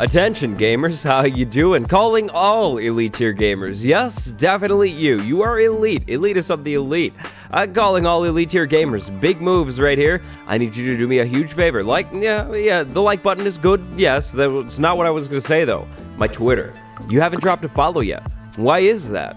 Attention gamers, how you doing? Calling all elite tier gamers. Yes, definitely you. You are elite, elitist of the elite. I'm calling all elite tier gamers. Big moves right here. I need you to do me a huge favor. The like button is good. Yes, that's not what I was gonna say though. My Twitter. You haven't dropped a follow yet. Why is that?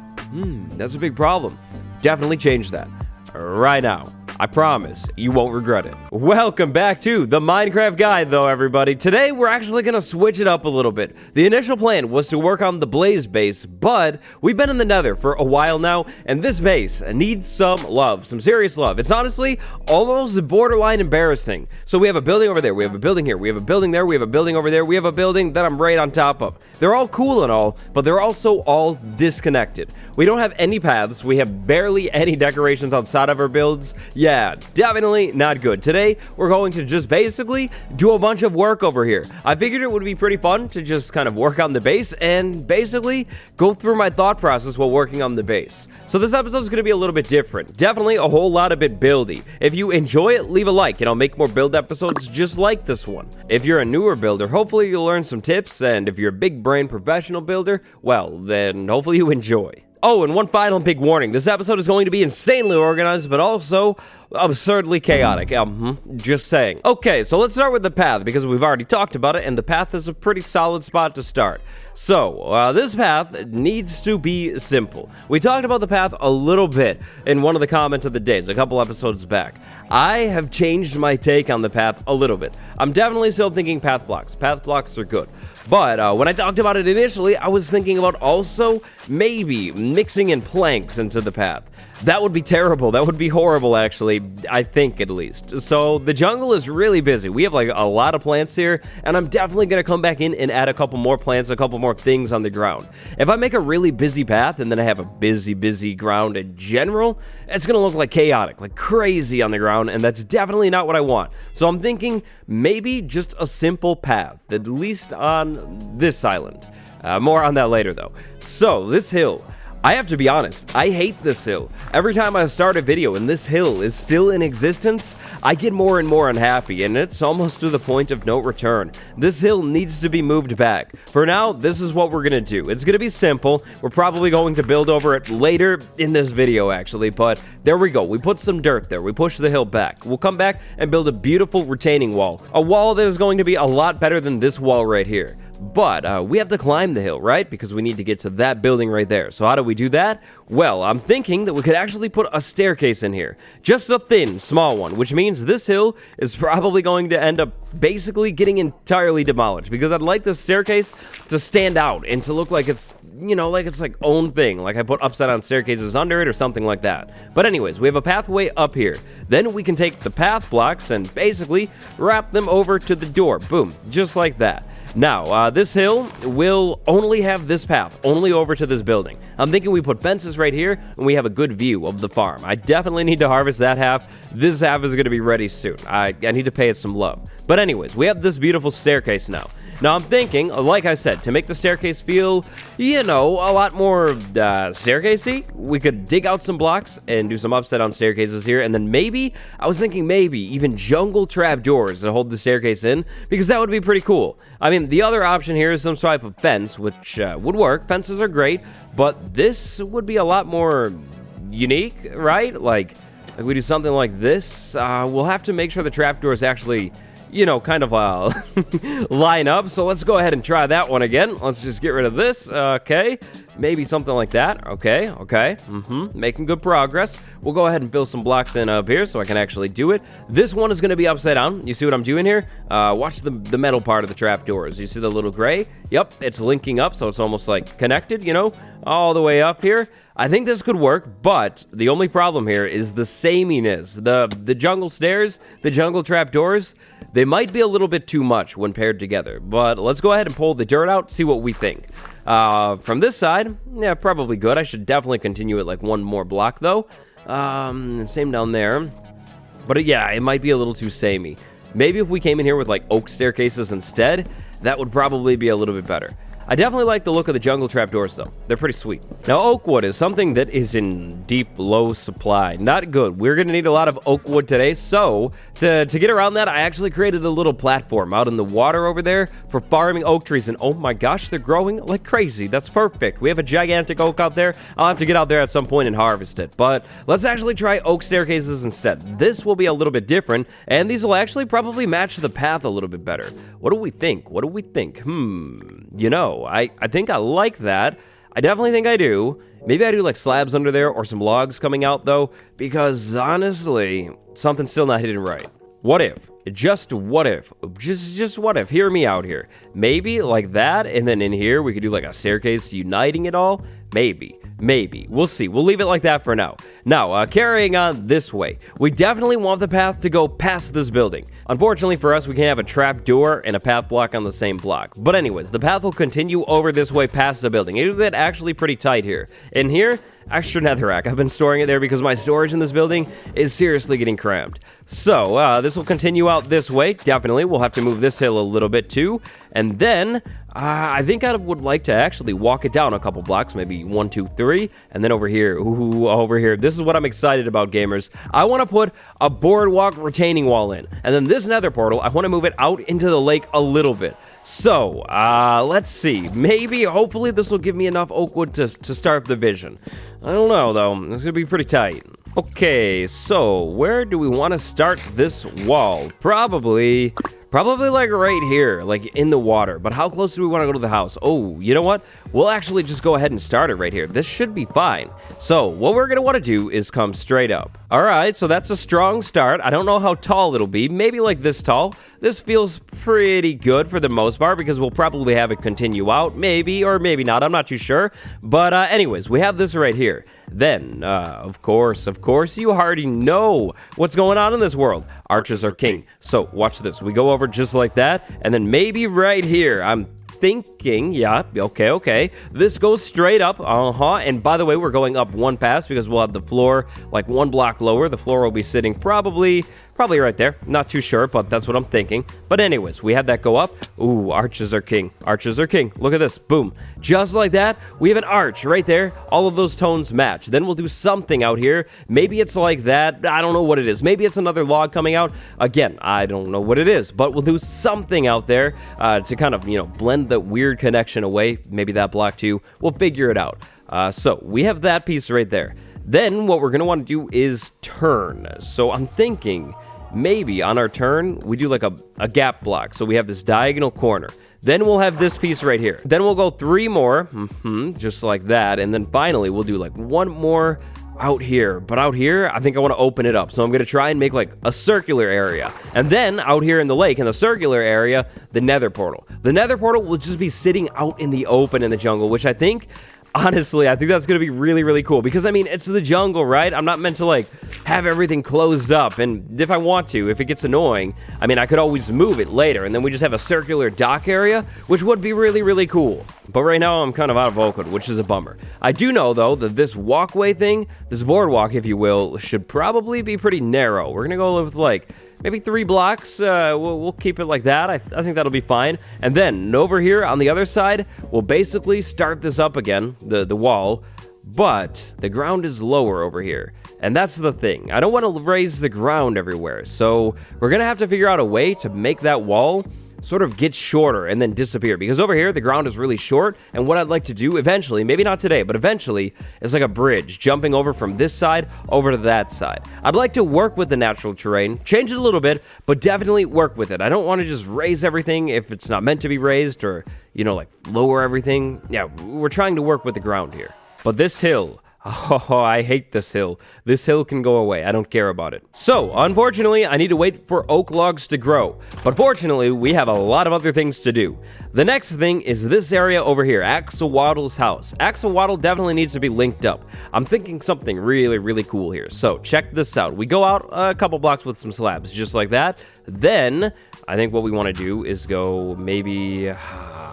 That's a big problem. Definitely change that. Right now. I promise, you won't regret it. Welcome back to the Minecraft Guide, though, everybody. Today, we're actually gonna switch it up a little bit. The initial plan was to work on the Blaze base, but we've been in the Nether for a while now, and this base needs some love, some serious love. It's honestly almost borderline embarrassing. So we have a building over there, we have a building here, we have a building there, we have a building over there, we have a building that I'm right on top of. They're all cool and all, but they're also all disconnected. We don't have any paths, we have barely any decorations outside of our builds. Yeah, definitely not good. Today, we're going to just basically do a bunch of work over here. I figured it would be pretty fun to just kind of work on the base and basically go through my thought process while working on the base. So this episode is going to be a little bit different. Definitely a whole lot of bit buildy. If you enjoy it, leave a like and I'll make more build episodes just like this one. If you're a newer builder, hopefully you'll learn some tips, and if you're a big brain professional builder, well, then hopefully you enjoy. Oh, and one final big warning. This episode is going to be insanely organized, but also absurdly chaotic. Just saying. Okay, so let's start with the path, because we've already talked about it, and the path is a pretty solid spot to start. So, this path needs to be simple. We talked about the path a little bit in one of the comments of the days, a couple episodes back. I have changed my take on the path a little bit. I'm definitely still thinking path blocks. Path blocks are good. But when I talked about it initially, I was thinking about also maybe mixing in planks into the path. That would be terrible. That would be horrible, actually. I think, at least. So the jungle is really busy. We have like a lot of plants here, and I'm definitely going to come back in and add a couple more plants, a couple more things on the ground. If I make a really busy path and then I have a busy ground in general, it's going to look like chaotic, like crazy on the ground, and that's definitely not what I want. So I'm thinking maybe just a simple path, at least on this island. More on that later, though. So this hill, I have to be honest, I hate this hill. Every time I start a video and this hill is still in existence, I get more and more unhappy, and it's almost to the point of no return. This hill needs to be moved back. For now, this is what we're gonna do. It's gonna be simple. We're probably going to build over it later in this video, actually, but there we go. We put some dirt there. We push the hill back. We'll come back and build a beautiful retaining wall. A wall that is going to be a lot better than this wall right here. But we have to climb the hill, right? Because we need to get to that building right there. So how do we do that? Well, I'm thinking that we could actually put a staircase in here. Just a thin, small one, which means this hill is probably going to end up basically getting entirely demolished, because I'd like this staircase to stand out and to look like it's, you know, like it's like own thing. Like I put upside down staircases under it or something like that. But anyways, we have a pathway up here. Then we can take the path blocks and basically wrap them over to the door. Boom, just like that. Now, this hill will only have this path, only over to this building. I'm thinking we put fences right here, and we have a good view of the farm. I definitely need to harvest that half. This half is going to be ready soon. I need to pay it some love. But anyways, we have this beautiful staircase now. Now, I'm thinking, like I said, to make the staircase feel, you know, a lot more staircasey, we could dig out some blocks and do some upside down staircases here, and then maybe, I was thinking maybe even jungle trap doors to hold the staircase in, because that would be pretty cool. I mean, the other option here is some type of fence, which would work. Fences are great, but this would be a lot more unique, right? Like we do something like this. We'll have to make sure the trapdoors actually, you know, kind of line up. So let's go ahead and try that one again. Let's just get rid of this. Okay, maybe something like that. Okay. Making good progress. We'll go ahead and fill some blocks in up here so I can actually do it. This one is going to be upside down. You see what I'm doing here? Watch the metal part of the trapdoors. You see the little gray? Yep, it's linking up, so it's almost like connected, you know, all the way up here. I think this could work, but the only problem here is the sameness. The jungle stairs, the jungle trapdoors, they might be a little bit too much when paired together. But let's go ahead and pull the dirt out, see what we think. From this side, yeah, probably good. I should definitely continue it like one more block, though. Same down there. But yeah, it might be a little too samey. Maybe if we came in here with like oak staircases instead, that would probably be a little bit better. I definitely like the look of the jungle trapdoors, though. They're pretty sweet. Now, oak wood is something that is in deep, low supply. Not good. We're going to need a lot of oak wood today, so to get around that, I actually created a little platform out in the water over there for farming oak trees, and oh my gosh, they're growing like crazy. That's perfect. We have a gigantic oak out there. I'll have to get out there at some point and harvest it, but let's actually try oak staircases instead. This will be a little bit different, and these will actually probably match the path a little bit better. What do we think? What do we think? You know, I think I like that. I definitely think I do. Maybe I do like slabs under there or some logs coming out though, because honestly, something's still not hidden right. What if? Just what if? Just what if? Hear me out here. Maybe like that, and then in here we could do like a staircase uniting it all. Maybe. We'll see. We'll leave it like that for now. Now, carrying on this way, we definitely want the path to go past this building. Unfortunately for us, we can't have a trap door and a path block on the same block. But anyways, the path will continue over this way past the building. It'll get actually pretty tight here. In here, extra netherrack. I've been storing it there because my storage in this building is seriously getting cramped. So, this will continue out this way. Definitely. We'll have to move this hill a little bit too. And then, I think I would like to actually walk it down a couple blocks, maybe 1, 2, 3, and then over here, over here. This is what I'm excited about, gamers. I want to put a boardwalk retaining wall in, and then this nether portal, I want to move it out into the lake a little bit. So, let's see. Maybe, hopefully, this will give me enough oak wood to start the vision. I don't know, though. It's gonna be pretty tight. Okay, so where do we want to start this wall? Probably like right here, like in the water. But how close do we want to go to the house? Oh, you know what? We'll actually just go ahead and start it right here. This should be fine. So what we're going to want to do is come straight up. All right, so that's a strong start. I don't know how tall it'll be. Maybe like this tall. This feels pretty good for the most part because we'll probably have it continue out. Maybe or maybe not. I'm not too sure. But anyways, we have this right here. Then, of course, you already know what's going on in this world. Archers are king. So watch this. We go over just like that. And then maybe right here, I'm thinking, yeah, okay. This goes straight up, and by the way, we're going up one pass because we'll have the floor like one block lower. The floor will be sitting probably right there. Not too sure, but that's what I'm thinking. But anyways, we had that go up. Ooh, arches are king. Arches are king. Look at this. Boom. Just like that, we have an arch right there. All of those tones match. Then we'll do something out here. Maybe it's like that. I don't know what it is. Maybe it's another log coming out. Again, I don't know what it is, but we'll do something out there to kind of, blend the weird connection away. Maybe that block too. We'll figure it out. So we have that piece right there. Then what we're going to want to do is turn. So I'm thinking maybe on our turn, we do like a gap block. So we have this diagonal corner. Then we'll have this piece right here. Then we'll go 3 more, just like that. And then finally, we'll do like 1 more out here. But out here, I think I want to open it up. So I'm going to try and make like a circular area. And then out here in the lake, in the circular area, the nether portal. The nether portal will just be sitting out in the open in the jungle, which I think... Honestly, I think that's going to be really, really cool because, I mean, it's the jungle, right? I'm not meant to, like, have everything closed up, and if I want to, if it gets annoying, I mean, I could always move it later, and then we just have a circular dock area, which would be really, really cool. But right now, I'm kind of out of oak wood, which is a bummer. I do know, though, that this walkway thing, this boardwalk, if you will, should probably be pretty narrow. We're going to go with, like... maybe 3 blocks, we'll keep it like that. I think that'll be fine. And then over here on the other side, we'll basically start this up again, the wall, but the ground is lower over here. And that's the thing. I don't want to raise the ground everywhere. So we're going to have to figure out a way to make that wall sort of get shorter and then disappear, because over here the ground is really short, and what I'd like to do eventually, maybe not today, but eventually, is like a bridge jumping over from this side over to that side. I'd like to work with the natural terrain, change it a little bit, but definitely work with it. I don't want to just raise everything if it's not meant to be raised, or like lower everything. Yeah, we're trying to work with the ground here. But this hill, oh, I hate this hill. This hill can go away. I don't care about it. So, unfortunately, I need to wait for oak logs to grow. But fortunately, we have a lot of other things to do. The next thing is this area over here, Axolotl's house. Axolotl definitely needs to be linked up. I'm thinking something really, really cool here. So, check this out. We go out a couple blocks with some slabs, just like that. Then, I think what we want to do is go maybe...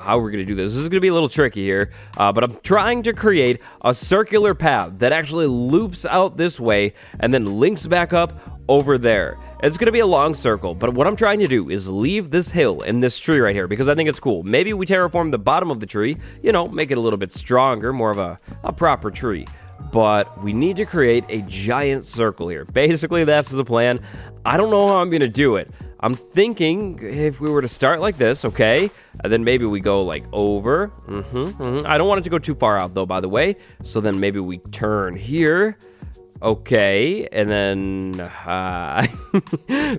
how we're going to do this. This is going to be a little tricky here, but I'm trying to create a circular path that actually loops out this way and then links back up over there. It's going to be a long circle, but what I'm trying to do is leave this hill and this tree right here because I think it's cool. Maybe we terraform the bottom of the tree, you know, make it a little bit stronger, more of a proper tree. But we need to create a giant circle here. Basically, that's the plan. I don't know how I'm going to do it. I'm thinking if we were to start like this, okay, and then maybe we go like over. I don't want it to go too far out though, by the way. So then maybe we turn here. Okay, and then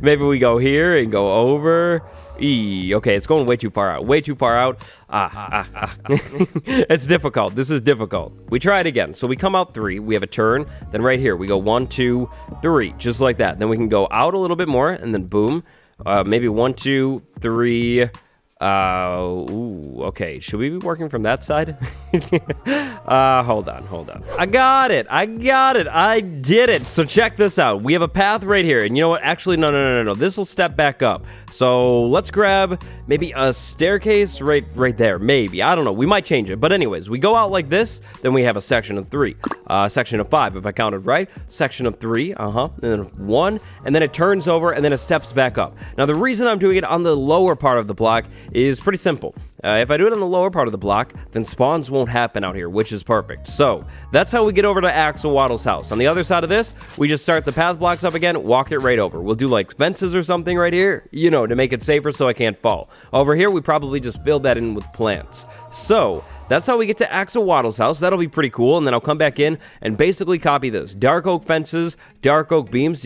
maybe we go here and go over. Okay, it's going way too far out. Way too far out. It's difficult. This is difficult. We try it again. So we come out 3. We have a turn. Then right here, we go 1, 2, 3. Just like that. Then we can go out a little bit more, and then boom. Maybe 1, 2, 3. Okay. Should we be working from that side? Hold on. I got it. I did it. So check this out. We have a path right here. And you know what? Actually, no. This will step back up. So let's grab maybe a staircase right there. Maybe. I don't know. We might change it. But anyways, we go out like this. Then we have a section of 3. Section of 5, if I counted right. Section of 3. And then 1. And then it turns over and then it steps back up. Now, the reason I'm doing it on the lower part of the block is pretty simple. If I do it on the lower part of the block, then spawns won't happen out here, which is perfect. So that's how we get over to Wattles' house. On the other side of this, we just start the path blocks up again, walk it right over. We'll do like fences or something right here, you know, to make it safer so I can't fall. Over here, we probably just fill that in with plants. So that's how we get to Wattles' house. That'll be pretty cool. And then I'll come back in and basically copy this. Dark oak fences, dark oak beams,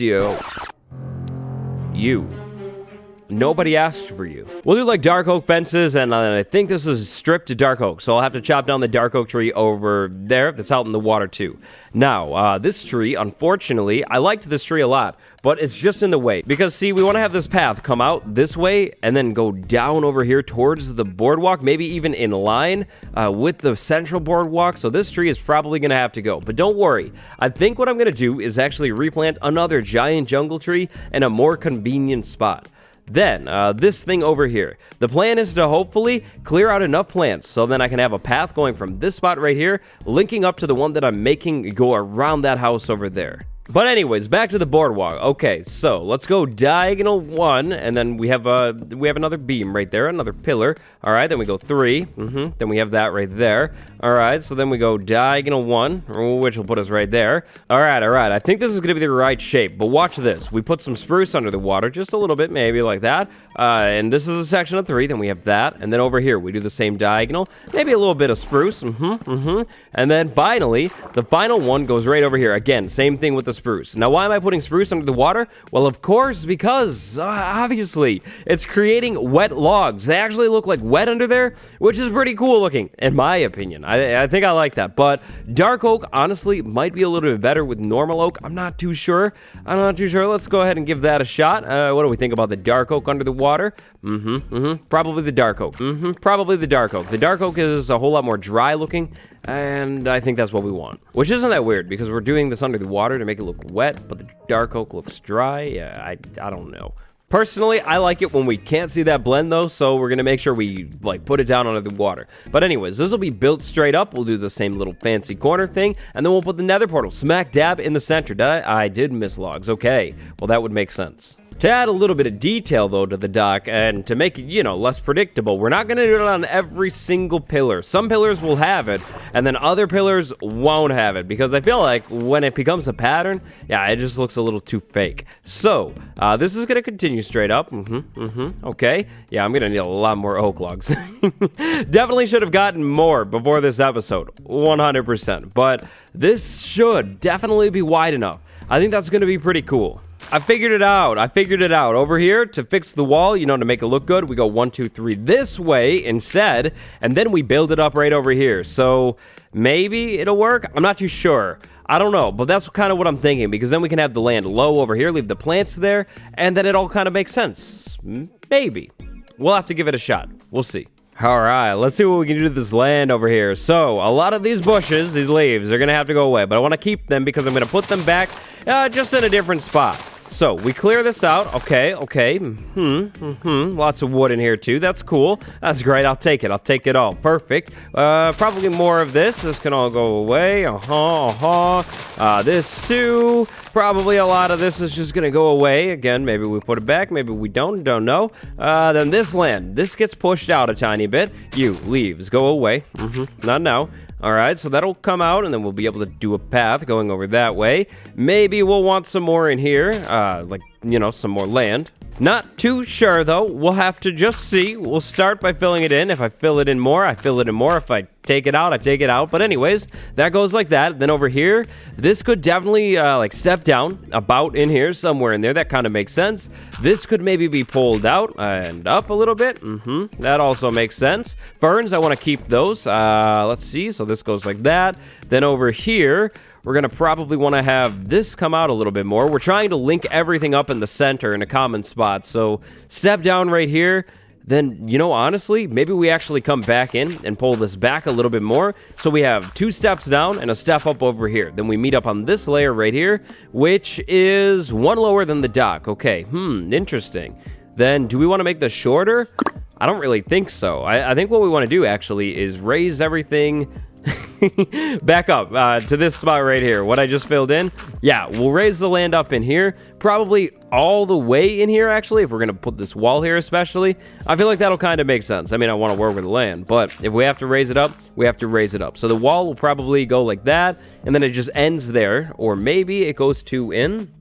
Nobody asked for you. We'll do like dark oak fences, and I think this is stripped to dark oak, so I'll have to chop down the dark oak tree over there that's out in the water too. Now, this tree, unfortunately, I liked this tree a lot, but it's just in the way. Because, see, we want to have this path come out this way and then go down over here towards the boardwalk, maybe even in line with the central boardwalk, so this tree is probably going to have to go. But don't worry, I think what I'm going to do is actually replant another giant jungle tree in a more convenient spot. Then, this thing over here. The plan is to hopefully clear out enough plants so then I can have a path going from this spot right here, linking up to the one that I'm making go around that house over there. But anyways, back to the boardwalk. Okay, so let's go diagonal 1, and then we have another beam right there, another pillar. All right, then we go 3. Then we have that right there. All right, so then we go diagonal 1, which will put us right there. All right. I think this is going to be the right shape, but watch this. We put some spruce under the water, just a little bit, maybe like that. And this is a section of 3. Then we have that, and then over here we do the same diagonal, maybe a little bit of spruce. And then finally, the final one goes right over here. Again, same thing with the spruce. Now, why am I putting spruce under the water? Well, of course, because obviously it's creating wet logs. They actually look like wet under there, which is pretty cool looking, in my opinion. I think I like that. But dark oak, honestly, might be a little bit better with normal oak. I'm not too sure. Let's go ahead and give that a shot. What do we think about the dark oak under the water? Probably the dark oak. Probably the dark oak. The dark oak is a whole lot more dry looking, and I think that's what we want. Which isn't that weird, because we're doing this under the water to make it look wet, but the dark oak looks dry. Yeah, I don't know. Personally, I like it when we can't see that blend though, so we're gonna make sure we like put it down under the water. But anyways, this will be built straight up. We'll do the same little fancy corner thing, and then we'll put the nether portal smack dab in the center. I did miss logs. Okay, well that would make sense. To add a little bit of detail, though, to the dock, and to make it, you know, less predictable, we're not going to do it on every single pillar. Some pillars will have it, and then other pillars won't have it, because I feel like when it becomes a pattern, yeah, it just looks a little too fake. So, this is going to continue straight up. Okay. Yeah, I'm going to need a lot more oak logs. Definitely should have gotten more before this episode, 100%. But this should definitely be wide enough. I think that's going to be pretty cool. I figured it out. Over here, to fix the wall, you know, to make it look good, we go 1, 2, 3 this way instead, and then we build it up right over here. So maybe it'll work. I'm not too sure. I don't know, but that's kind of what I'm thinking, because then we can have the land low over here, leave the plants there, and then it all kind of makes sense. Maybe. We'll have to give it a shot. We'll see. All right, let's see what we can do to this land over here. So, a lot of these bushes, these leaves, are going to have to go away, but I want to keep them because I'm going to put them back just in a different spot. So we clear this out. Okay. Lots of wood in here too. That's cool. That's great. I'll take it all. Perfect. Probably more of this. This can all go away. This too. Probably a lot of this is just gonna go away. Again, maybe we put it back. Maybe we don't know. Then this land. This gets pushed out a tiny bit. You, leaves, go away. Not now. All right, so that'll come out, and then we'll be able to do a path going over that way. Maybe we'll want some more in here, like, you know, some more land. Not too sure, though. We'll have to just see. We'll start by filling it in. If I fill it in more, I fill it in more. If I take it out, I take it out. But anyways, that goes like that. Then over here, this could definitely, like, step down about in here, somewhere in there. That kind of makes sense. This could maybe be pulled out and up a little bit. That also makes sense. Ferns, I want to keep those. Let's see. So this goes like that. Then over here, we're going to probably want to have this come out a little bit more. We're trying to link everything up in the center in a common spot. So step down right here. Then, you know, honestly, maybe we actually come back in and pull this back a little bit more. So we have 2 steps down and a step up over here. Then we meet up on this layer right here, which is 1 lower than the dock. Okay, interesting. Then do we want to make this shorter? I don't really think so. I think what we want to do actually is raise everything back up to this spot right here. What I just filled in. Yeah, we'll raise the land up in here. Probably all the way in here, actually, if we're going to put this wall here especially. I feel like that'll kind of make sense. I mean, I want to work with the land, but if we have to raise it up, we have to raise it up. So the wall will probably go like that, and then it just ends there. Or maybe it goes 2 in.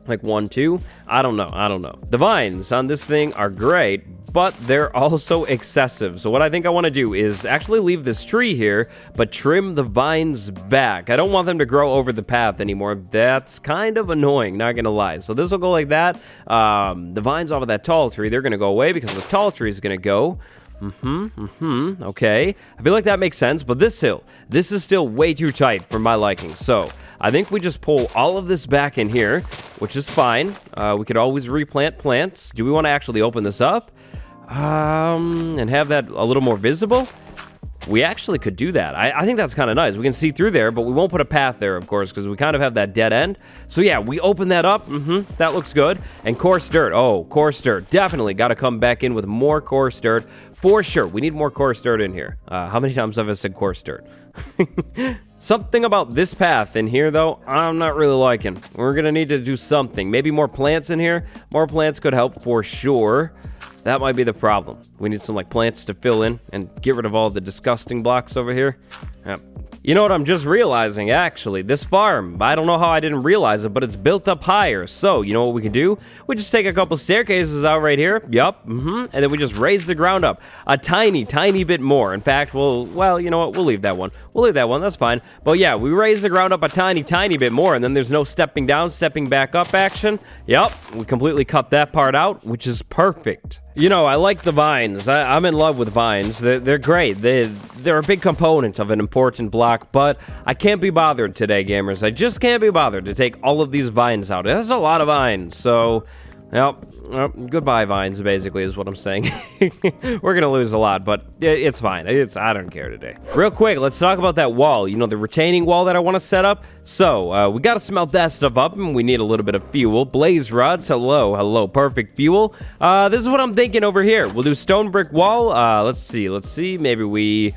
Like 1, 2. I don't know. The vines on this thing are great, but they're also excessive. So what I think I want to do is actually leave this tree here, but trim the vines back. I don't want them to grow over the path anymore. That's kind of annoying, not gonna lie. So this will go like that. The vines off of that tall tree, they're gonna go away because the tall tree is gonna go. Okay. I feel like that makes sense, but this hill, this is still way too tight for my liking. So I think we just pull all of this back in here, which is fine. We could always replant plants. Do we want to actually open this up? And have that a little more visible? We actually could do that. I think that's kind of nice. We can see through there, but we won't put a path there, of course, because we kind of have that dead end. So yeah, we open that up. That looks good. And coarse dirt. Oh, coarse dirt. Definitely got to come back in with more coarse dirt. For sure. We need more coarse dirt in here. How many times have I said coarse dirt? Something about this path in here, though, I'm not really liking. We're going to need to do something. Maybe more plants in here. More plants could help for sure. That might be the problem. We need some, like, plants to fill in and get rid of all the disgusting blocks over here. Yep. You know what I'm just realizing, actually? This farm, I don't know how I didn't realize it, but it's built up higher. So, you know what we can do? We just take a couple staircases out right here. Yup. And then we just raise the ground up a tiny bit more. In fact, well, you know what? We'll leave that one. That's fine. But yeah, we raise the ground up a tiny bit more, and then there's no stepping down, stepping back up action. Yup. We completely cut that part out, which is perfect. You know, I like the vines. I'm in love with vines. They're great. They're a big component of an important block, but I can't be bothered today, gamers. I just can't be bothered to take all of these vines out. There's a lot of vines, so... Yep. Goodbye, vines, basically, is what I'm saying. We're going to lose a lot, but it's fine. I don't care today. Real quick, let's talk about that wall. You know, the retaining wall that I want to set up? So, we got to smelt that stuff up, and we need a little bit of fuel. Blaze rods, hello, perfect fuel. This is what I'm thinking over here. We'll do stone brick wall. Let's see. Maybe we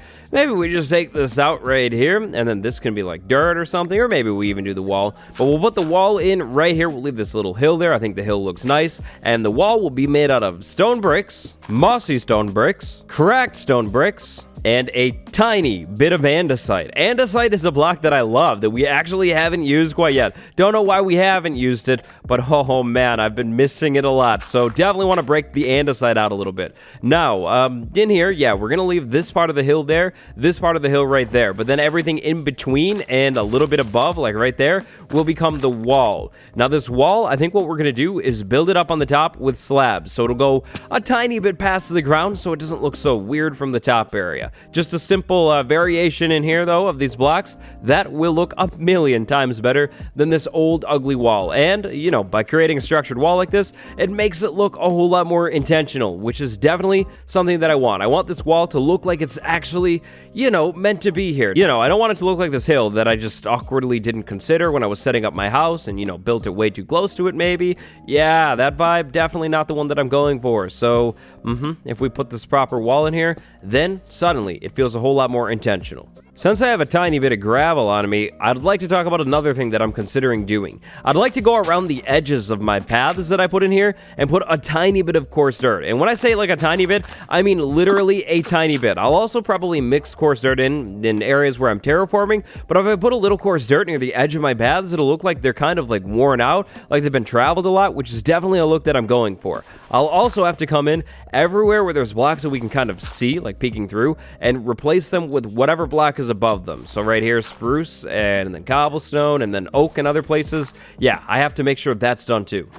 just take this out right here, and then this can be like dirt or something, or maybe we even do the wall. But we'll put the wall in right here. We'll leave this little hill there. I think the hill looks nice. And the wall will be made out of stone bricks, mossy stone bricks, cracked stone bricks, and a tiny bit of andesite. Andesite is a block that I love that we actually haven't used quite yet. Don't know why we haven't used it, but oh man, I've been missing it a lot. So definitely want to break the andesite out a little bit. Now, in here, yeah, we're going to leave this part of the hill there, this part of the hill right there, but then everything in between and a little bit above, like right there, will become the wall. Now this wall, I think what we're going to do is build it up on the top top with slabs, so it'll go a tiny bit past the ground so it doesn't look so weird from the top area. Just a simple variation in here, though, of these blocks that will look a million times better than this old ugly wall. And, you know, by creating a structured wall like this, it makes it look a whole lot more intentional, which is definitely something that I want. I want this wall to look like it's actually, you know, meant to be here. You know, I don't want it to look like this hill that I just awkwardly didn't consider when I was setting up my house and, you know, built it way too close to it maybe. Yeah, that vibe, definitely not the one that I'm going for. So, if we put this proper wall in here, then suddenly it feels a whole lot more intentional. Since I have a tiny bit of gravel on me, I'd like to talk about another thing that I'm considering doing. I'd like to go around the edges of my paths that I put in here and put a tiny bit of coarse dirt. And when I say like a tiny bit, I mean literally a tiny bit. I'll also probably mix coarse dirt in areas where I'm terraforming, but if I put a little coarse dirt near the edge of my paths, it'll look like they're kind of like worn out, like they've been traveled a lot, which is definitely a look that I'm going for. I'll also have to come in everywhere where there's blocks that we can kind of see, like peeking through, and replace them with whatever block is above them. So right here, spruce, and then cobblestone, and then oak and other places. Yeah, I have to make sure that's done too.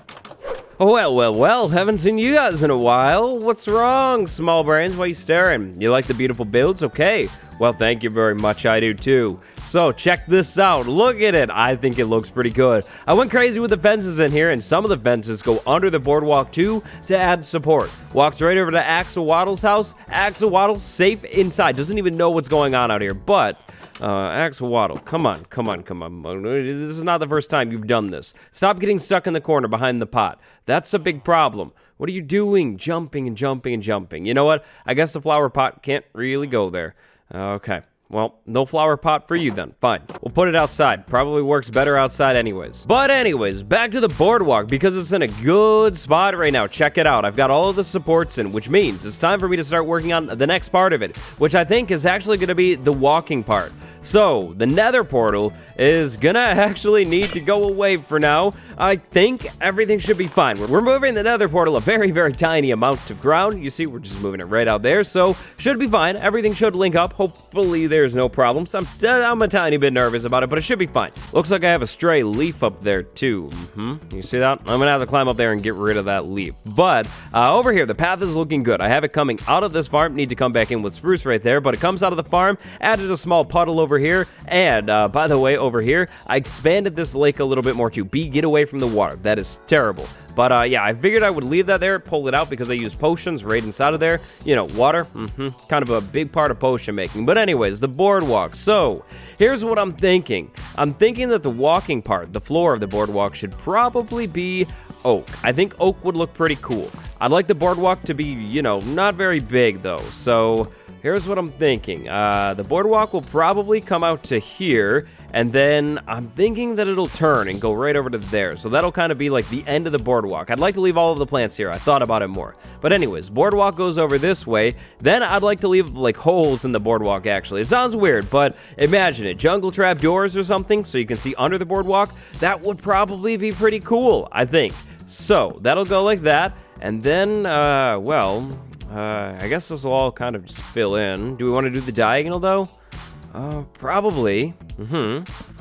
Well, haven't seen you guys in a while. What's wrong, small brains? Why are you staring? You like the beautiful builds? Okay. Well, thank you very much, I do too. So, check this out. Look at it. I think it looks pretty good. I went crazy with the fences in here, and some of the fences go under the boardwalk too to add support. Walks right over to Axel Wattles' house. Axel Wattles safe inside. Doesn't even know what's going on out here, but Axel Waddle, come on. This is not the first time you've done this. Stop getting stuck in the corner behind the pot. That's a big problem. What are you doing? Jumping and jumping and jumping. You know what? I guess the flower pot can't really go there. Okay. Well, no flower pot for you then. Fine. We'll put it outside. Probably works better outside anyways. But anyways, back to the boardwalk because it's in a good spot right now. Check it out. I've got all of the supports in, which means it's time for me to start working on the next part of it, which I think is actually going to be the walking part. So, the nether portal is gonna actually need to go away for now. I think everything should be fine. We're moving the nether portal a very, very tiny amount of ground. You see, we're just moving it right out there, so should be fine. Everything should link up. Hopefully, there's no problems. I'm a tiny bit nervous about it, but it should be fine. Looks like I have a stray leaf up there, too. You see that? I'm gonna have to climb up there and get rid of that leaf. But, over here, the path is looking good. I have it coming out of this farm. Need to come back in with spruce right there, but it comes out of the farm. Added a small puddle over here, and by the way, over here I expanded this lake a little bit more too. Get away from the water. That is terrible. But yeah, I figured I would leave that there, pull it out because I use potions right inside of there. You know, water, kind of a big part of potion making. But anyways, the boardwalk. So here's what I'm thinking. I'm thinking that the walking part, the floor of the boardwalk, should probably be oak. I think oak would look pretty cool. I'd like the boardwalk to be, you know, not very big though. So here's what I'm thinking. The boardwalk will probably come out to here, and then I'm thinking that it'll turn and go right over to there. So that'll kind of be like the end of the boardwalk. I'd like to leave all of the plants here. I thought about it more. But anyways, boardwalk goes over this way. Then I'd like to leave like holes in the boardwalk actually. It sounds weird, but imagine it. Jungle trap doors or something so you can see under the boardwalk. That would probably be pretty cool, I think. So that'll go like that. And then, I guess this will all kind of just fill in. Do we want to do the diagonal though? Probably.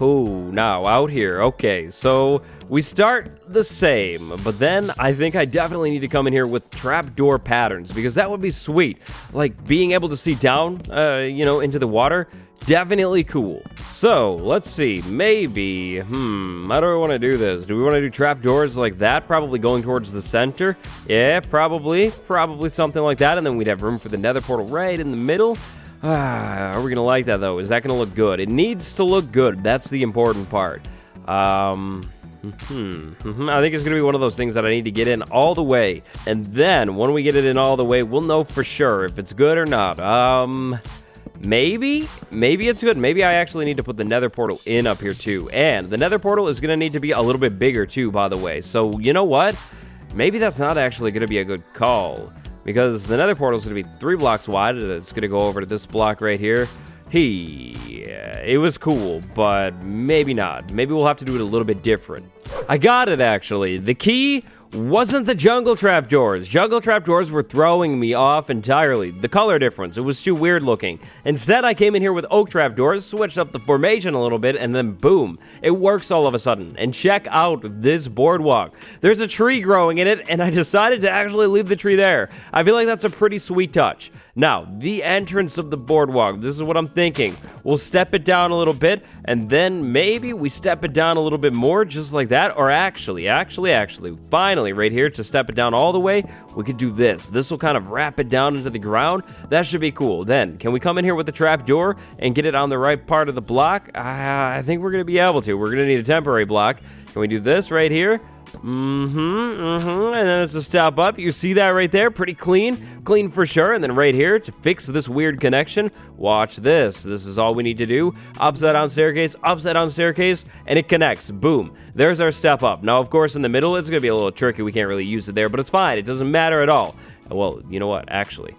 Oh, now out here. Okay, so we start the same, but then I think I definitely need to come in here with trapdoor patterns because that would be sweet. Like being able to see down, you know, into the water. Definitely cool. So, let's see. Maybe, how do I want to do this? Do we want to do trapdoors like that? Probably going towards the center? Yeah, probably something like that. And then we'd have room for the nether portal right in the middle. Are we going to like that, though? Is that going to look good? It needs to look good. That's the important part. I think it's going to be one of those things that I need to get in all the way. And then, when we get it in all the way, we'll know for sure if it's good or not. Maybe it's good. Maybe I actually need to put the nether portal in up here too. And the nether portal is going to need to be a little bit bigger too, by the way. So, you know what? Maybe that's not actually going to be a good call. Because the nether portal is going to be 3 blocks wide. And it's going to go over to this block right here. It was cool, but maybe not. Maybe we'll have to do it a little bit different. I got it, actually. The key wasn't the jungle trapdoors. Jungle trapdoors were throwing me off entirely. The color difference, it was too weird looking. Instead, I came in here with oak trapdoors, switched up the formation a little bit, and then boom, it works all of a sudden. And check out this boardwalk. There's a tree growing in it, and I decided to actually leave the tree there. I feel like that's a pretty sweet touch. Now, the entrance of the boardwalk, this is what I'm thinking. We'll step it down a little bit, and then maybe we step it down a little bit more, just like that. Or actually, finally, right here, to step it down all the way, we could do this. This will kind of wrap it down into the ground. That should be cool. Then, can we come in here with the trap door and get it on the right part of the block? I think we're going to be able to. We're going to need a temporary block. Can we do this right here? And then it's a step up. You see that right there? Pretty clean for sure. And then right here to fix this weird connection, watch this. This is all we need to do. Upside down staircase, and it connects. Boom. There's our step up. Now, of course, in the middle, it's gonna be a little tricky. We can't really use it there, but it's fine. It doesn't matter at all. Well, you know what? Actually,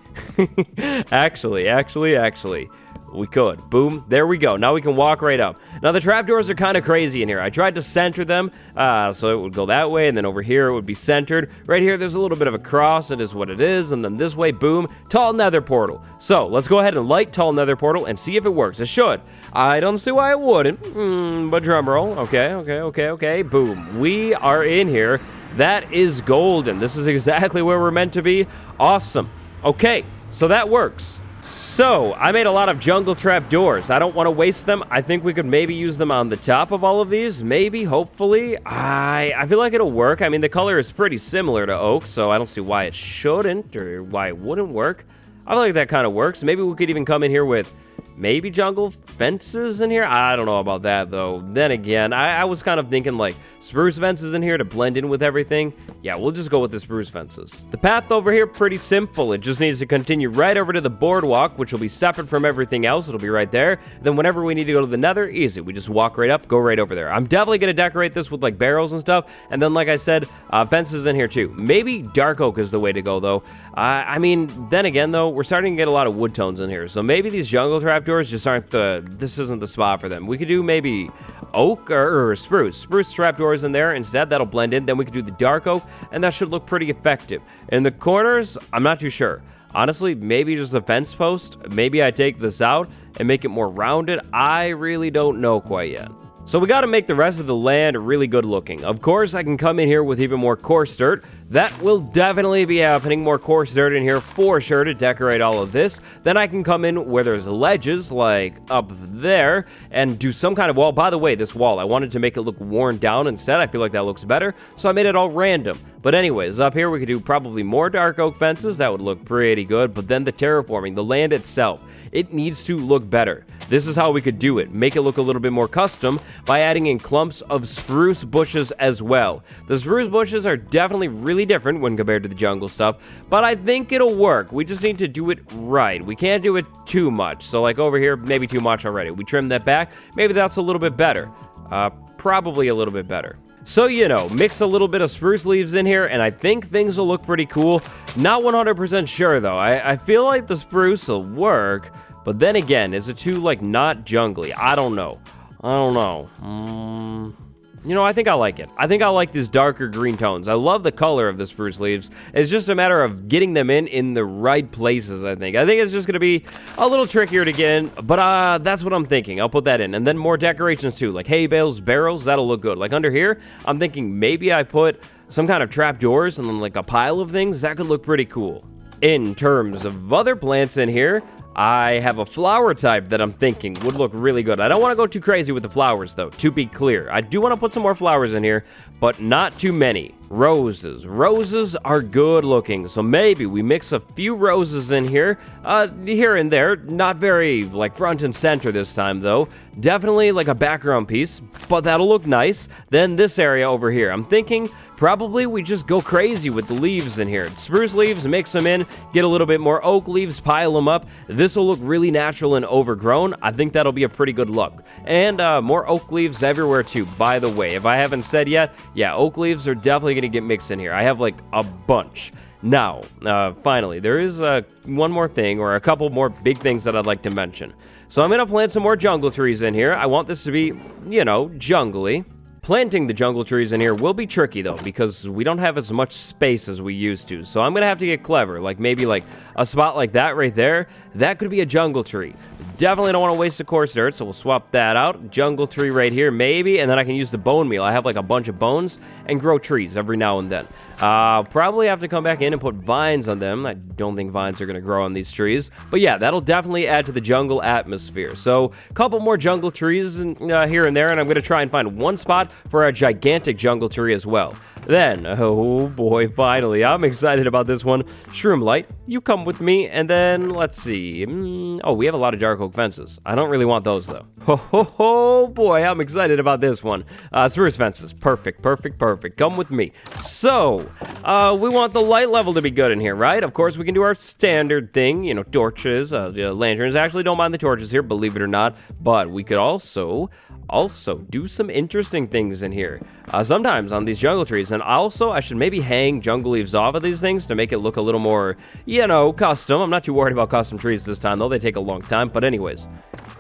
we could. Boom. There we go. Now we can walk right up. Now, the trapdoors are kind of crazy in here. I tried to center them, so it would go that way, and then over here it would be centered. Right here, there's a little bit of a cross. It is what it is. And then this way, boom, tall nether portal. So, let's go ahead and light tall nether portal and see if it works. It should. I don't see why it wouldn't, but drum roll. Okay. Boom. We are in here. That is golden. This is exactly where we're meant to be. Awesome. Okay, so that works. So, I made a lot of jungle trap doors. I don't want to waste them. I think we could maybe use them on the top of all of these. Maybe, hopefully. I feel like it'll work. I mean, the color is pretty similar to oak, so I don't see why it shouldn't or why it wouldn't work. I feel like that kind of works. Maybe we could even come in here with maybe jungle fences in here. I don't know about that, though. Then again, I was kind of thinking, like, spruce fences in here to blend in with everything. Yeah, we'll just go with the spruce fences. The path over here, pretty simple. It just needs to continue right over to the boardwalk, which will be separate from everything else. It'll be right there. Then whenever we need to go to the nether, easy. We just walk right up, go right over there. I'm definitely going to decorate this with, like, barrels and stuff. And then, like I said, fences in here, too. Maybe dark oak is the way to go, though. I mean, then again, though, we're starting to get a lot of wood tones in here. So maybe these jungle trapdoors just aren't this isn't the spot for them. We could do maybe oak or spruce. Spruce trapdoors in there. Instead, that'll blend in. Then we could do the dark oak, and that should look pretty effective. In the corners, I'm not too sure. Honestly, maybe just a fence post. Maybe I take this out and make it more rounded. I really don't know quite yet. So we got to make the rest of the land really good looking. Of course, I can come in here with even more coarse dirt. That will definitely be happening. More coarse dirt in here for sure to decorate all of this. Then I can come in where there's ledges, like up there, and do some kind of wall. By the way, this wall, I wanted to make it look worn down instead. I feel like that looks better, so I made it all random. But anyways, up here we could do probably more dark oak fences. That would look pretty good. But then the terraforming, the land itself, it needs to look better. This is how we could do it. Make it look a little bit more custom by adding in clumps of spruce bushes as well. The spruce bushes are definitely really different when compared to the jungle stuff, but I think it'll work. We just need to do it right. We can't do it too much. So like over here, maybe too much already. We trim that back. Maybe that's a little bit better. Probably a little bit better. So, you know, mix a little bit of spruce leaves in here, and I think things will look pretty cool. Not 100% sure, though. I feel like the spruce will work, but then again, is it too, like, not jungly? I don't know. You know, I think I like it. I think I like these darker green tones. I love the color of the spruce leaves. It's just a matter of getting them in the right places, I think. I think it's just going to be a little trickier to get in, but that's what I'm thinking. I'll put that in. And then more decorations, too, like hay bales, barrels. That'll look good. Like under here, I'm thinking maybe I put some kind of trap doors and then like a pile of things. That could look pretty cool. In terms of other plants in here, I have a flower type that I'm thinking would look really good. I don't want to go too crazy with the flowers, though, to be clear. I do want to put some more flowers in here, but not too many. Roses. Roses are good looking, so maybe we mix a few roses in here and there. Not very, like, front and center this time, though. Definitely, like, a background piece, but that'll look nice. Then this area over here, I'm thinking probably we just go crazy with the leaves in here. Spruce leaves, mix them in, get a little bit more oak leaves, pile them up. This will look really natural and overgrown. I think that'll be a pretty good look. And more oak leaves everywhere, too, by the way. If I haven't said yet, yeah, oak leaves are definitely going to get mixed in here. I have like a bunch. Now, finally, there is one more thing, or a couple more big things that I'd like to mention. So I'm going to plant some more jungle trees in here. I want this to be, you know, jungly. Planting the jungle trees in here will be tricky, though, because we don't have as much space as we used to. So I'm going to have to get clever. Like, maybe, like, a spot like that right there. That could be a jungle tree. Definitely don't want to waste the coarse dirt, so we'll swap that out. Jungle tree right here, maybe, and then I can use the bone meal. I have, like, a bunch of bones and grow trees every now and then. Probably have to come back in and put vines on them. I don't think vines are going to grow on these trees. But yeah, that'll definitely add to the jungle atmosphere. So, a couple more jungle trees here and there, and I'm going to try and find one spot for a gigantic jungle tree as well. Then, oh boy, finally, I'm excited about this one. Shroomlight, you come with me, and then, let's see. Oh, we have a lot of dark oak fences. I don't really want those, though. Oh boy, I'm excited about this one. Spruce fences, perfect. Come with me. So, we want the light level to be good in here, right? Of course, we can do our standard thing, you know, torches, lanterns. I actually don't mind the torches here, believe it or not, but we could also do some interesting things in here. Sometimes on these jungle trees. And also, I should maybe hang jungle leaves off of these things to make it look a little more, you know, custom. I'm not too worried about custom trees this time, though. They take a long time. But anyways.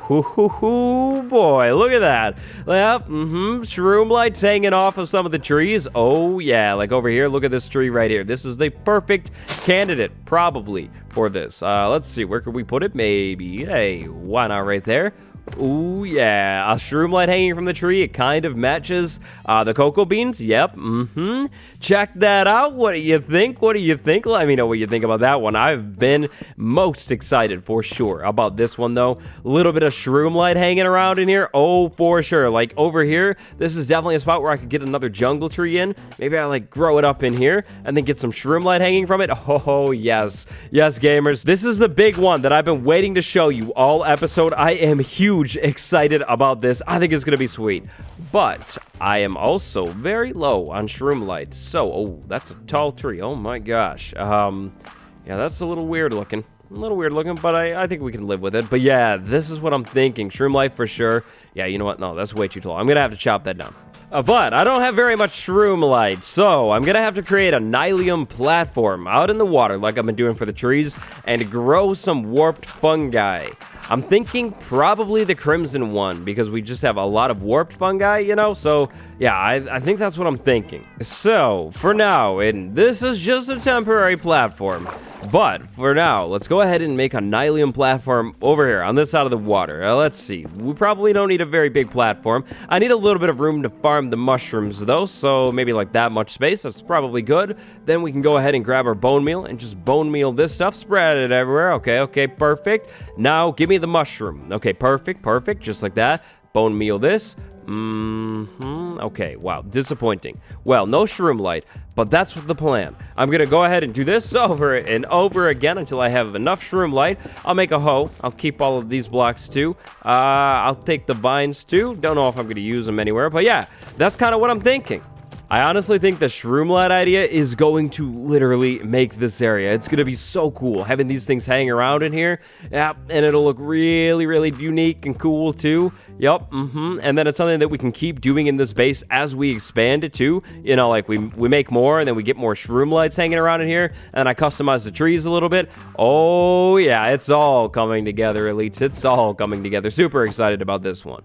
Boy, look at that. Yep, shroom lights hanging off of some of the trees. Oh, yeah, like over here. Look at this tree right here. This is the perfect candidate, probably, for this. Let's see. Where could we put it? Maybe. Hey, why not right there? Ooh, yeah, a shroom light hanging from the tree. It kind of matches the cocoa beans. Yep, check that out. What do you think? Let me know what you think about that one. I've been most excited for sure about this one, though. A little bit of shroom light hanging around in here. Oh, for sure. Like, over here, this is definitely a spot where I could get another jungle tree in. Maybe I, like, grow it up in here and then get some shroom light hanging from it. Oh, yes. Yes, gamers. This is the big one that I've been waiting to show you all episode. I am huge excited about this. I think it's gonna be sweet, but I am also very low on shroom light. So, oh, that's a tall tree. Oh my gosh. Yeah, that's a little weird looking. But I think we can live with it. But yeah, this is what I'm thinking. Shroom light for sure. Yeah, you know what? No, that's way too tall. I'm gonna have to chop that down. But I don't have very much shroom light, so I'm gonna have to create a nylium platform out in the water like I've been doing for the trees and grow some warped fungi. I'm thinking probably the crimson one because we just have a lot of warped fungi, you know? So, yeah, I think that's what I'm thinking. So, for now, and this is just a temporary platform, but for now, let's go ahead and make a nylium platform over here on this side of the water. Let's see. We probably don't need a very big platform. I need a little bit of room to farm the mushrooms, though, so maybe like that much space. That's probably good. Then we can go ahead and grab our bone meal and just bone meal this stuff. Spread it everywhere. Okay, perfect. Now, give me the mushroom. Okay, perfect. Just like that. Bone meal this. Okay, wow, disappointing. Well, no shroom light, but that's the plan. I'm gonna go ahead and do this over and over again until I have enough shroom light. I'll make a hoe. I'll keep all of these blocks too. I'll take the vines too. Don't know if I'm gonna use them anywhere, but yeah, that's kind of what I'm thinking. I honestly think the shroom light idea is going to literally make this area. It's going to be so cool having these things hang around in here. Yeah, and it'll look really, really unique and cool too. Yep, and then it's something that we can keep doing in this base as we expand it too. You know, like we make more and then we get more shroom lights hanging around in here. And I customize the trees a little bit. Oh yeah, it's all coming together, elites. It's all coming together. Super excited about this one.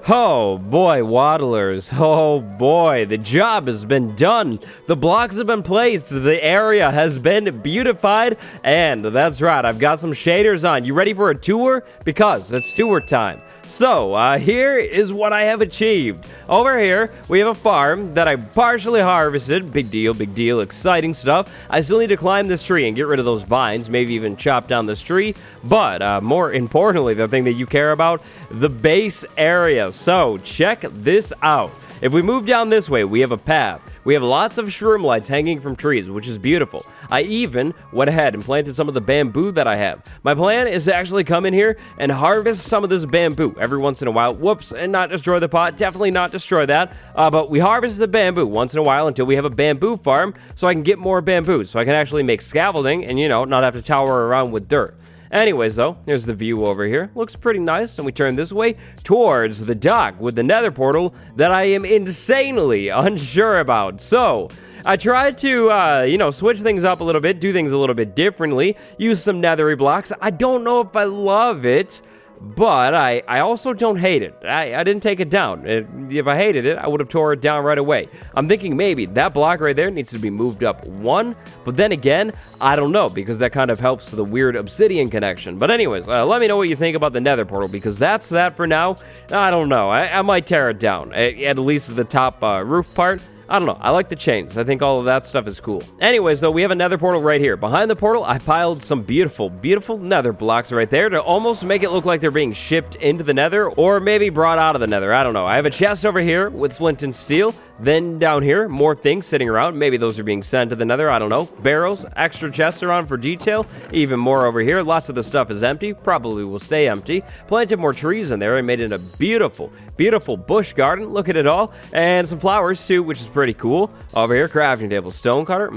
Oh boy, waddlers. Oh boy, the job has been done. The blocks have been placed. The area has been beautified. And that's right, I've got some shaders on. You ready for a tour? Because it's tour time. So, here is what I have achieved. Over here, we have a farm that I partially harvested. Big deal, exciting stuff. I still need to climb this tree and get rid of those vines, maybe even chop down this tree. But, more importantly, the thing that you care about, the base area. So, check this out. If we move down this way, we have a path. We have lots of shroom lights hanging from trees, which is beautiful. I even went ahead and planted some of the bamboo that I have. My plan is to actually come in here and harvest some of this bamboo every once in a while. Whoops, and not destroy the pot. Definitely not destroy that. But we harvest the bamboo once in a while until we have a bamboo farm so I can get more bamboo. So I can actually make scaffolding and, you know, not have to tower around with dirt. Anyways, though, here's the view over here. Looks pretty nice, and we turn this way towards the dock with the nether portal that I am insanely unsure about. So, I tried to, you know, switch things up a little bit, do things a little bit differently, use some nethery blocks. I don't know if I love it, but I also don't hate it. I didn't take it down. If I hated it, I would have tore it down right away. I'm thinking maybe that block right there needs to be moved up 1, but then again, I don't know, because that kind of helps the weird obsidian connection. But anyways, let me know what you think about the nether portal, because that's that for now. I don't know. I might tear it down, at least the top roof part. I don't know. I like the chains. I think all of that stuff is cool. Anyways, though, we have a nether portal right here. Behind the portal, I piled some beautiful, beautiful nether blocks right there to almost make it look like they're being shipped into the nether, or maybe brought out of the nether. I don't know. I have a chest over here with flint and steel. Then down here, more things sitting around. Maybe those are being sent to the nether. I don't know. Barrels, extra chests around for detail. Even more over here. Lots of the stuff is empty. Probably will stay empty. Planted more trees in there and made it a beautiful, beautiful bush garden. Look at it all. And some flowers too, which is pretty cool. Over here, crafting table, stone cutter.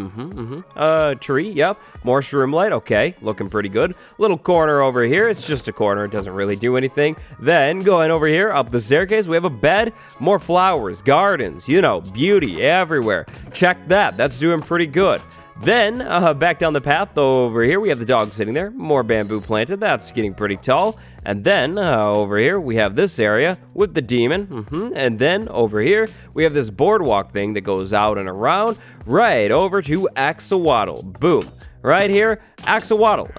Tree, yep. More shroom light. Okay, looking pretty good. Little corner over here. It's just a corner. It doesn't really do anything. Then going over here, up the staircase, we have a bed. More flowers, gardens, you know, beauty everywhere. Check that. That's doing pretty good. Then, back down the path over here, we have the dog sitting there. More bamboo planted. That's getting pretty tall. And then, over here, we have this area with the demon. And then, over here, we have this boardwalk thing that goes out and around, right over to Axolotl. Boom. Right here, Axolotl,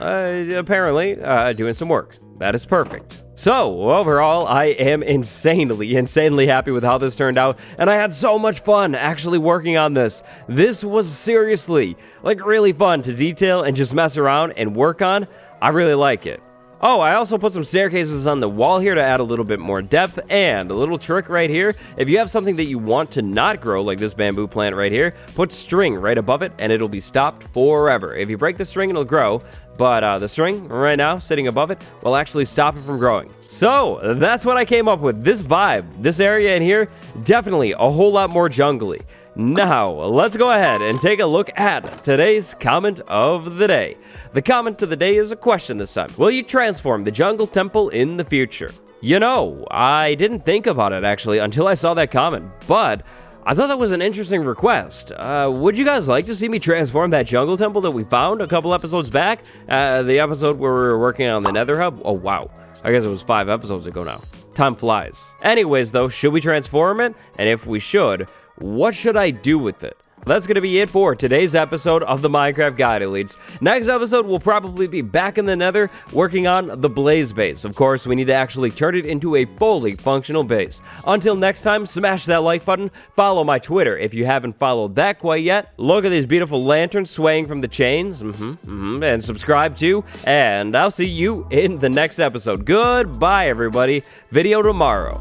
apparently, doing some work. That is perfect. So, overall, I am insanely happy with how this turned out, and I had so much fun actually working on this. This was seriously, like, really fun to detail and just mess around and work on. I really like it. Oh, I also put some staircases on the wall here to add a little bit more depth, and a little trick right here. If you have something that you want to not grow, like this bamboo plant right here, put string right above it, and it'll be stopped forever. If you break the string, it'll grow, but the string right now sitting above it will actually stop it from growing. So that's what I came up with. This vibe, this area in here, definitely a whole lot more jungly. Now, let's go ahead and take a look at today's comment of the day. The comment of the day is a question this time. Will you transform the jungle temple in the future? You know, I didn't think about it actually until I saw that comment, but I thought that was an interesting request. Would you guys like to see me transform that jungle temple that we found a couple episodes back? The episode where we were working on the nether hub? Oh, wow. I guess it was 5 episodes ago now. Time flies. Anyways, though, should we transform it? And if we should, what should I do with it? That's going to be it for today's episode of the Minecraft Guide Elites. Next episode, we'll probably be back in the nether working on the blaze base. Of course, we need to actually turn it into a fully functional base. Until next time, smash that like button, follow my Twitter if you haven't followed that quite yet, look at these beautiful lanterns swaying from the chains, and subscribe too, and I'll see you in the next episode. Goodbye, everybody. Video tomorrow.